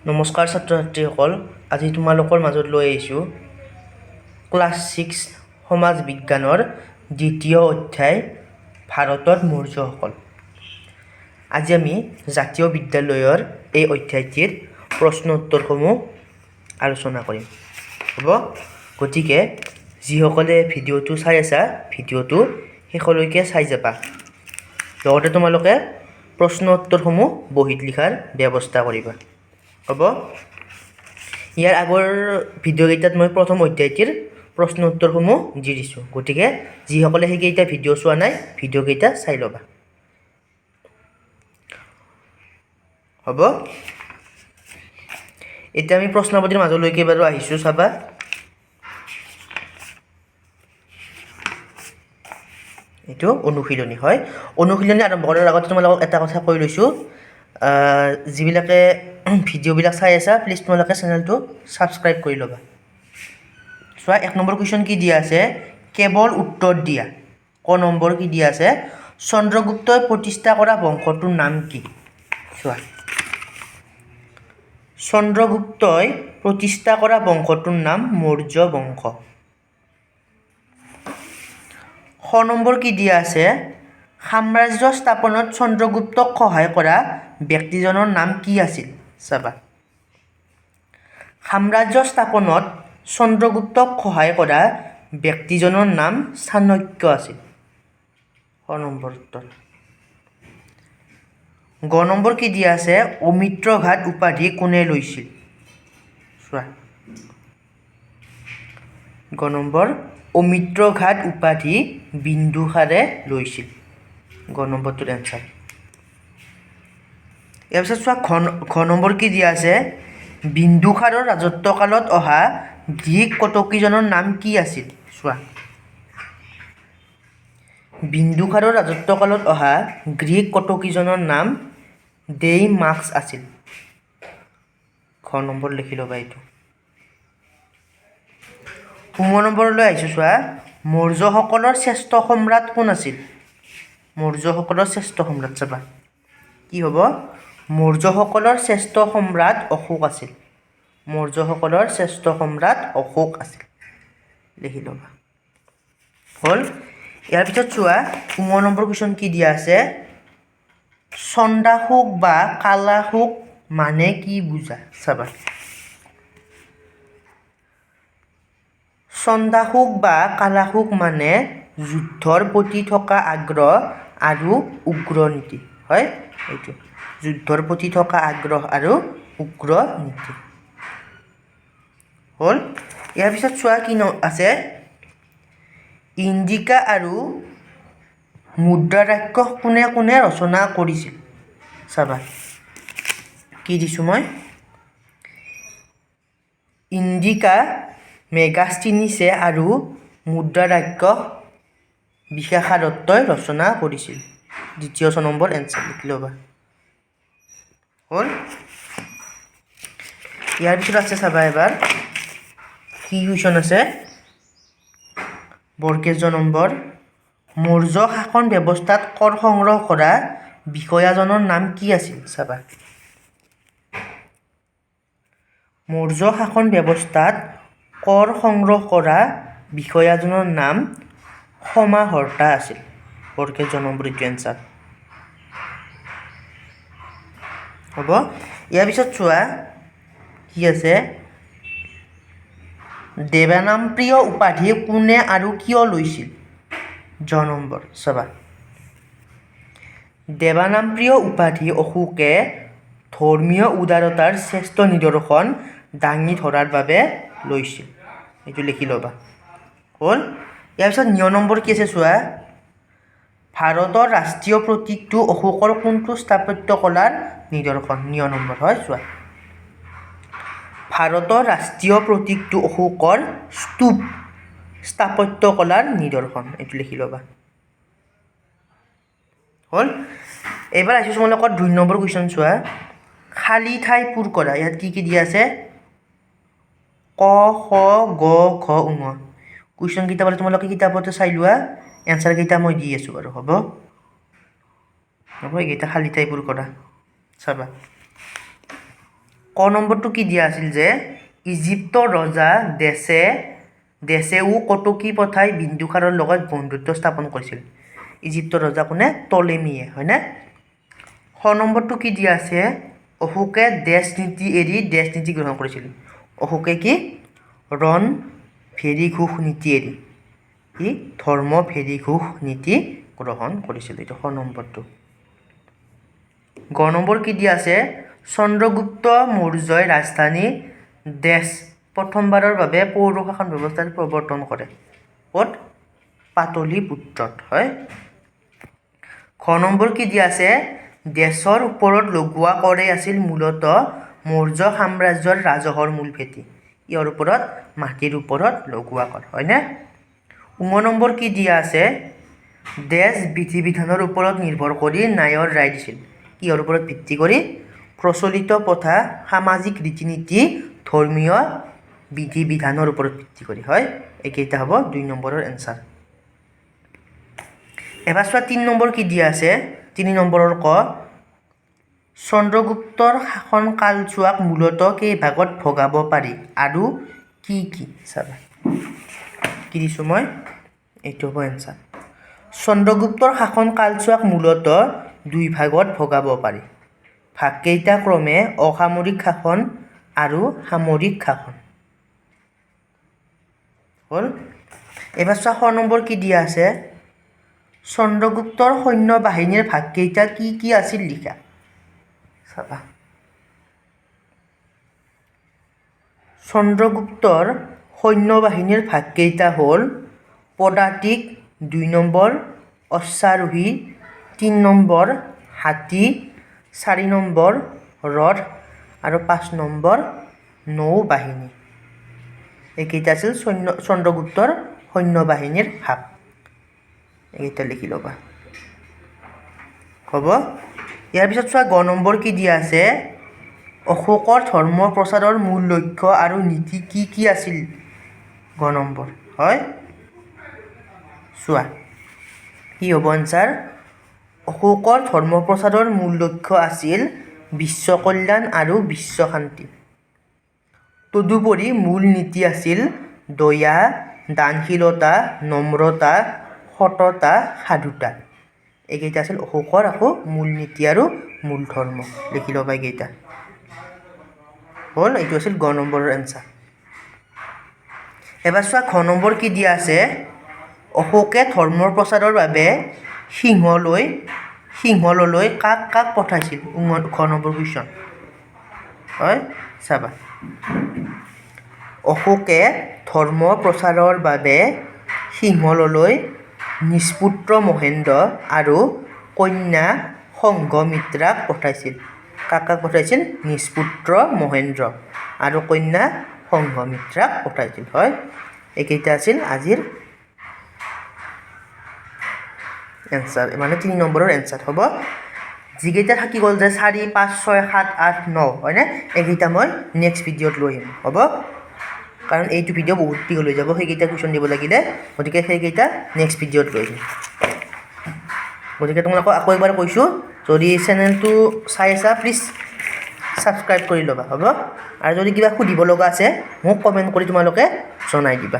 নমস্কাৰ ছাত্ৰ ছাত্ৰীসকল, আজি তোমালোকৰ মাজত লৈ আহিছোঁ ক্লাছ 6 সমাজ বিজ্ঞানৰ দ্বিতীয় অধ্যায় ভাৰতত মৌৰ্যসকল। আজি আমি জাতীয় বিদ্যালয়ৰ এই অধ্যায়টিৰ প্ৰশ্ন উত্তৰসমূহ আলোচনা কৰিম। হ'ব, গতিকে যিসকলে ভিডিঅ'টো চাই আছা ভিডিঅ'টো শেষলৈকে চাই যাবা। লগতে তোমালোকে প্ৰশ্ন উত্তৰসমূহ বহীত লিখাৰ ব্যৱস্থা কৰিবা। হ'ব, ইয়াৰ আগৰ ভিডিঅ'কেইটাত মই প্ৰথম অধ্যায়টিৰ প্ৰশ্ন উত্তৰসমূহ দি দিছোঁ। গতিকে যিসকলে সেইকেইটা ভিডিঅ' চোৱা নাই ভিডিঅ'কেইটা চাই ল'বা। হ'ব, এতিয়া আমি প্ৰশ্নাৱলীৰ মাজলৈকে বাৰু আহিছোঁ। চাবা, এইটো অনুশীলনী হয়। অনুশীলনী আৰম্ভ কৰাৰ আগতে তোমালোকক এটা কথা কৈ লৈছোঁ, যিবিলাকে ভিডিঅ'বিলাক চাই আছা প্লিজ তোমালোকে চেনেলটো ছাবস্ক্ৰাইব কৰি ল'বা। চোৱা, 1 নম্বৰ কুৱেশ্যন কি দিয়া আছে, কেৱল উত্তৰ দিয়া। ক নম্বৰ কি দিয়া আছে, চন্দ্ৰগুপ্তই প্ৰতিষ্ঠা কৰা বংশটোৰ নাম কি? চোৱা, চন্দ্ৰগুপ্তই প্ৰতিষ্ঠা কৰা বংশটোৰ নাম মৌৰ্য বংশ। খ নম্বৰ কি দিয়া আছে, সাম্ৰাজ্য স্থাপনত চন্দ্ৰগুপ্তক সহায় কৰা ব্যক্তিজনৰ নাম কি আছিল? চাবা, সাম্ৰাজ্য স্থাপনত চন্দ্ৰগুপ্তক সহায় কৰা ব্যক্তিজনৰ নাম চাণক্য আছিল। খ নম্বৰ উত্তৰ। গ নম্বৰ কি দিয়া আছে, অমিত্ৰঘাট উপাধি কোনে লৈছিল? চোৱা, গ নম্বৰ, অমিত্ৰঘাট উপাধি বিন্দুসাৰে লৈছিল। গ নম্বৰটোৰ এনচাৰ। ইয়াৰ পিছত চোৱা, ঘ নম্বৰ কি দিয়া আছে, বিন্দুসাৰৰ ৰাজত্বকালত অহা গ্ৰীক কটকীজনৰ নাম কি আছিল? চোৱা, বিন্দুসাৰৰ ৰাজত্বকালত অহা গ্ৰীক কটকীজনৰ নাম ডেইমাক্স আছিল। খ নম্বৰ লিখি ল'বা এইটো। 15 নম্বৰলৈ আহিছোঁ। চোৱা, মৌৰ্যসকলৰ শ্ৰেষ্ঠ সম্ৰাট কোন আছিল? মৌৰ্যসকলৰ শ্ৰেষ্ঠ সম্ৰাট, চাবা কি হ'ব, মৌৰ্যসকলৰ শ্ৰেষ্ঠ সম্ৰাট অশোক আছিল। মৌৰ্যসকলৰ শ্ৰেষ্ঠ সম্ৰাট অশোক আছিল, লিখি ল'বা। হ'ল। ইয়াৰ পিছত চোৱা, 15 নম্বৰ কুৱেশ্যন কি দিয়া আছে, চণ্ডাশোক বা কালাশোক মানে কি বুজা? চাবা, চণ্ডাশোক বা কালাশোক মানে যুদ্ধৰ প্ৰতি থকা আগ্ৰহ আৰু উগ্ৰ নীতি। হয়, এইটো যুদ্ধৰ প্ৰতি থকা আগ্ৰহ আৰু উগ্ৰ নীতি। হ'ল। ইয়াৰ পিছত চোৱা কি আছে, ইণ্ডিকা আৰু মুদ্ৰাৰাক্ষস কোনে কোনে ৰচনা কৰিছিল? চাবা, কি দিছোঁ মই, ইণ্ডিকা মেগাস্থিনিছে আৰু মুদ্ৰাৰাক্ষস বিশাখাদত্তই ৰচনা কৰিছিল। দ্বিতীয় নম্বৰ এনচাৰ লিখি ল'বা। হ'ল। ইয়াৰ পিছত আছে, চাবা এবাৰ কি কুৱেশ্যন আছে, বৰকেজ নম্বৰ, মৌৰ্য শাসন ব্যৱস্থাত কৰ সংগ্ৰহ কৰা বিষয়াজনৰ নাম কি আছিল? চাবা, মৌৰ্য শাসন ব্যৱস্থাত কৰ সংগ্ৰহ কৰা বিষয়াজনৰ নাম সমাহৰ্তা আছিল। বৰকেজ নম্বৰ এইটো এনচাৰ হ'ব। ইয়াৰ পিছত চোৱা কি আছে, দেৱানামপ্ৰিয় উপাধি কোনে আৰু কিয় লৈছিল? জ নম্বৰ। চাবা, দেৱানামপ্ৰিয় উপাধি অশোকে ধৰ্মীয় উদাৰতাৰ শ্ৰেষ্ঠ নিদৰ্শন দাঙি ধৰাৰ বাবে লৈছিল। এইটো লিখি ল'বা। হ'ল। ইয়াৰ পিছত 9 নম্বৰ কি আছে, চোৱা, ভাৰতৰ ৰাষ্ট্ৰীয় প্ৰতীকটো অশোকৰ কোনটো স্থাপত্য কলাৰ নিদৰ্শন? 9 নম্বৰ হয়। চোৱা, ভাৰতৰ ৰাষ্ট্ৰীয় প্ৰতীকটো অশোকৰ স্তূপ স্থাপত্য কলাৰ নিদৰ্শন। এইটো লিখি ল'বা। হ'ল। এইবাৰ আহিছোঁ তোমালোকৰ 2 নম্বৰ কুৱেশ্যন। চোৱা, খালী ঠাই পূৰ কৰা। ইয়াত কি কি দিয়া আছে, ক, খ, গ, ঘ, ঙ। কুৱেশ্যন কেইটা পালে তোমালোকে কিতাপতে চাই লোৱা, এনচাৰ কেইটা মই দি আছোঁ বাৰু। হ'ব, এইকেইটা খালী ঠাই পূৰ কৰা। চাবা, ক নম্বৰটো কি দিয়া আছিল যে ইজিপ্তৰ ৰজা দেচেও কটকী পঠাই বিন্দুসাৰৰ লগত বন্ধুত্ব স্থাপন কৰিছিল। ইজিপ্তৰ ৰজা কোনে? টলেমিয়ে, হয়নে? খ নম্বৰটো কি দিয়া আছে অশোকে দেশ নীতি এৰি দেশ নীতি গ্ৰহণ কৰিছিল। অশোকে কি? ৰণ ভেৰি ঘোষ নীতি এৰি ই ধৰ্ম ভেৰি ঘোষ নীতি গ্ৰহণ কৰিছিল। এইটো খ নম্বৰটো। গ নম্বৰ কি দিয়া আছে চন্দ্ৰগুপ্ত মৌৰ্যই ৰাজধানী দেশ প্ৰথমবাৰৰ বাবে পৌৰ শাসন ব্যৱস্থাৰ প্ৰৱৰ্তন কৰে। ক'ত? পাটলিপুত্ৰত, হয়। খ নম্বৰ কি দিয়া আছে দেশৰ ওপৰত লগোৱা কৰেই আছিল মূলতঃ মৌৰ্য সাম্ৰাজ্যৰ ৰাজহৰ মূল ভেটি। ইয়াৰ ওপৰত মাটিৰ ওপৰত লগোৱা কৰ, হয়নে? ঙ নম্বৰ কি দিয়া আছে দেশ বিধি বিধানৰ ওপৰত নিৰ্ভৰ কৰি ন্যায়ৰ ৰায় দিছিল। কিহৰ ওপৰত ভিত্তি কৰি? প্ৰচলিত প্ৰথা, সামাজিক ৰীতি নীতি, ধৰ্মীয় বিধি বিধানৰ ওপৰত ভিত্তি কৰি, হয়। এইকেইটা হ'ব 2 নম্বৰৰ এনচাৰ। এবাৰ চোৱা 3 নম্বৰ কি দিয়া আছে 3 নম্বৰৰ ক চন্দ্ৰগুপ্তৰ শাসন কালছোৱাক মূলতঃ কেইভাগত ভগাব পাৰি আৰু কি কি? চাবা কি দিছোঁ মই, এইটো হ'ব এনচাৰ। চন্দ্ৰগুপ্তৰ শাসন কালছোৱাক মূলতঃ 2 ভাগত ভগাব পাৰি। ভাগকেইটা ক্ৰমে অসামৰিক শাসন আৰু সামৰিক শাসন। হ'ল। এবাৰ চোৱা খ নম্বৰ কি দিয়া আছে চন্দ্ৰগুপ্তৰ সৈন্য বাহিনীৰ ভাগকেইটা কি কি আছিল লিখা। চাবা চন্দ্ৰগুপ্তৰ সৈন্য বাহিনীৰ ভাগকেইটা হ'ল পদাতিক 2 নম্বৰ, অশ্বাৰোহী 3 নম্বৰ, হাতী 4 নম্বৰ, ৰথ আৰু 5 নম্বৰ নৌ বাহিনী। এইকেইটা আছিল চন্দ্ৰগুপ্তৰ সৈন্য বাহিনীৰ ভাগ। এইকেইটা লিখি ল'বা, হ'ব। ইয়াৰ পিছত চোৱা গ নম্বৰ কি দিয়া আছে অশোকৰ ধৰ্ম প্ৰচাৰৰ মূল লক্ষ্য আৰু নীতি কি কি আছিল। গ নম্বৰ, হয়। চোৱা কি হ'ব এনচাৰ অশোকৰ ধৰ্ম প্ৰচাৰৰ মূল লক্ষ্য আছিল বিশ্ব কল্যাণ আৰু বিশ্ব শান্তি। তদুপৰি মূল নীতি আছিল দয়া, দানশীলতা, নম্ৰতা, সততা, সাধুতা। এইকেইটা আছিল অশোকৰ আকৌ মূল নীতি আৰু মূল ধৰ্ম। লিখি ল'বা এইকেইটা। হ'ল। এইটো আছিল গ নম্বৰৰ এনচাৰ। এবাৰ চোৱা ঘ নম্বৰ কি দিয়া আছে অশোকে ধৰ্মৰ প্ৰচাৰৰ বাবে সিংহললৈ কাক কাক পঠাইছিল। ঘ নম্বৰ কুৱেশ্যন, হয়। চাবা অশোকে ধৰ্ম প্ৰচাৰৰ বাবে সিংহললৈ নিজপুত্ৰ মহেন্দ্ৰ আৰু কন্যা সংঘমিত্ৰাক পঠাইছিল। কাক কাক পঠাইছিল? নিজপুত্ৰ মহেন্দ্ৰ আৰু কন্যা সংঘমিত্ৰাক পঠাইছিল, হয়। এইকেইটা আছিল আজিৰ এনচাৰ, মানে 3 নম্বৰৰ এনচাৰ, হ'ব। যিকেইটা থাকি গ'ল যে 4, 5, 6, 7, 8, 9, হয়নে? এইকেইটা মই নেক্সট ভিডিঅ'ত লৈ আহিম, হ'ব। কাৰণ এইটো ভিডিঅ' বহুত দীঘল হৈ যাব সেইকেইটা কুৱেশ্যন দিব লাগিলে, গতিকে সেইকেইটা নেক্সট ভিডিঅ'ত লৈ আহিম। গতিকে তোমালোকক আকৌ এবাৰ কৈছোঁ যদি চেনেলটো চাই আছা প্লিজ ছাবস্ক্ৰাইব কৰি ল'বা, হ'ব। আৰু যদি কিবা সুধিব লগা আছে মোক কমেণ্ট কৰি তোমালোকে জনাই দিবা।